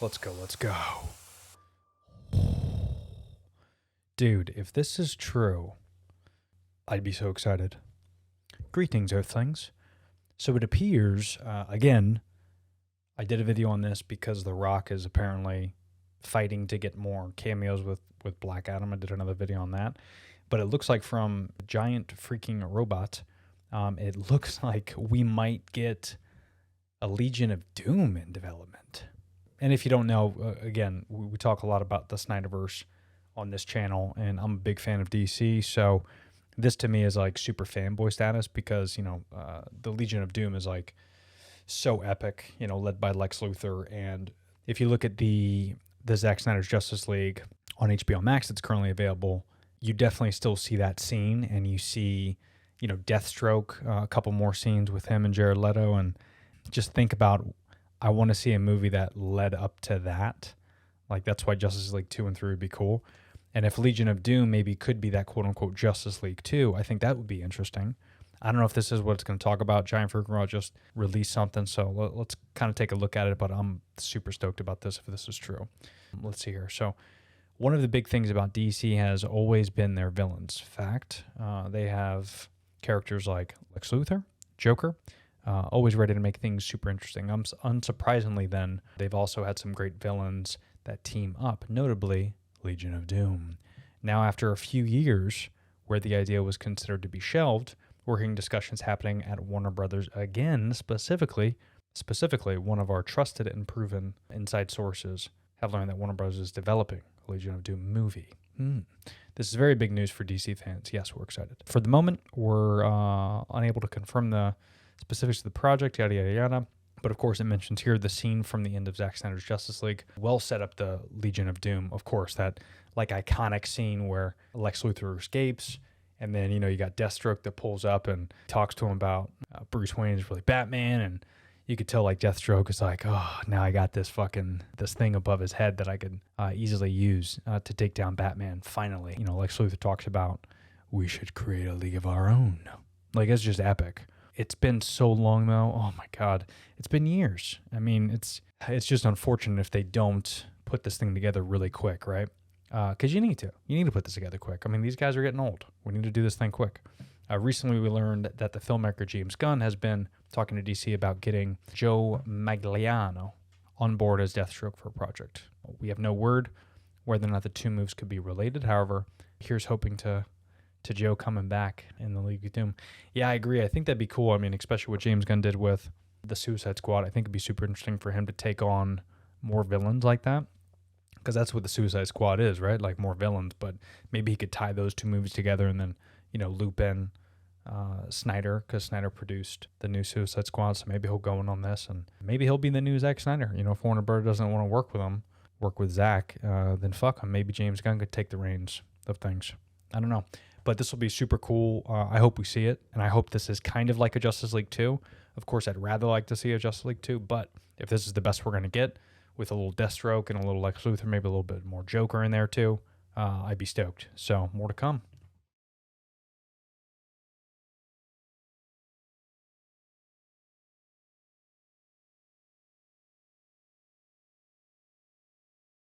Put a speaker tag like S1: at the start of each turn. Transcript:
S1: Let's go. Dude, if this is true, I'd be so excited. Greetings, Earthlings. So it appears, again, I did a video on this because The Rock is apparently fighting to get more cameos with Black Adam. I did another video on that. But it looks like from Giant Freaking Robot, it looks like we might get a Legion of Doom in development. And if you don't know, again, we talk a lot about the Snyderverse on this channel, and I'm a big fan of DC, so this to me is like super fanboy status because, the Legion of Doom is like so epic, led by Lex Luthor. And if you look at the Zack Snyder's Justice League on HBO Max that's currently available, you definitely still see that scene, and you see, Deathstroke, a couple more scenes with him and Jared Leto, and just think about, I want to see a movie that led up to that. Like, that's why Justice League 2 and 3 would be cool. And if Legion of Doom maybe could be that quote-unquote Justice League 2, I think that would be interesting. I don't know if this is what it's going to talk about. Giant Freaking Raw just released something, so let's kind of take a look at it, but I'm super stoked about this if this is true. Let's see here. So one of the big things about DC has always been their villains. Fact, they have characters like Lex Luthor, Joker, always ready to make things super interesting. Unsurprisingly, then, they've also had some great villains that team up, notably Legion of Doom. Now, after a few years where the idea was considered to be shelved, we're hearing discussions happening at Warner Brothers again. Specifically, one of our trusted and proven inside sources have learned that Warner Brothers is developing a Legion of Doom movie. This is very big news for DC fans. Yes, we're excited. For the moment, we're unable to confirm the specifics of the project, yada, yada, yada. But of course, it mentions here the scene from the end of Zack Snyder's Justice League. Well set up the Legion of Doom. Of course, that like iconic scene where Lex Luthor escapes, and then, you got Deathstroke that pulls up and talks to him about Bruce Wayne is really Batman, and you could tell like Deathstroke is like, oh, now I got this thing above his head that I could easily use to take down Batman. Finally, Lex Luthor talks about we should create a league of our own. Like, it's just epic. It's been so long though. Oh my God, it's been years. I mean, it's just unfortunate if they don't put this thing together really quick, right? Because you need to put this together quick. I mean, these guys are getting old. We need to do this thing quick. Recently, we learned that the filmmaker James Gunn has been talking to DC about getting Joe Magliano on board as Deathstroke for a project. We have no word whether or not the two moves could be related. However, here's hoping to Joe coming back in the League of Doom. Yeah, I agree. I think that'd be cool. I mean, especially what James Gunn did with the Suicide Squad. I think it'd be super interesting for him to take on more villains like that, because that's what the Suicide Squad is, right? Like more villains, but maybe he could tie those two movies together and then, loop in Snyder, because Snyder produced the new Suicide Squad, so maybe he'll go in on this, and maybe he'll be the new Zack Snyder. If Warner Bros. Doesn't want to work with him, work with Zack, then fuck him. Maybe James Gunn could take the reins of things. I don't know. But this will be super cool. I hope we see it, and I hope this is kind of like a Justice League 2. Of course, I'd rather like to see a Justice League 2, but if this is the best we're going to get, with a little Deathstroke and a little Lex Luthor, maybe a little bit more Joker in there too, I'd be stoked. So more to come.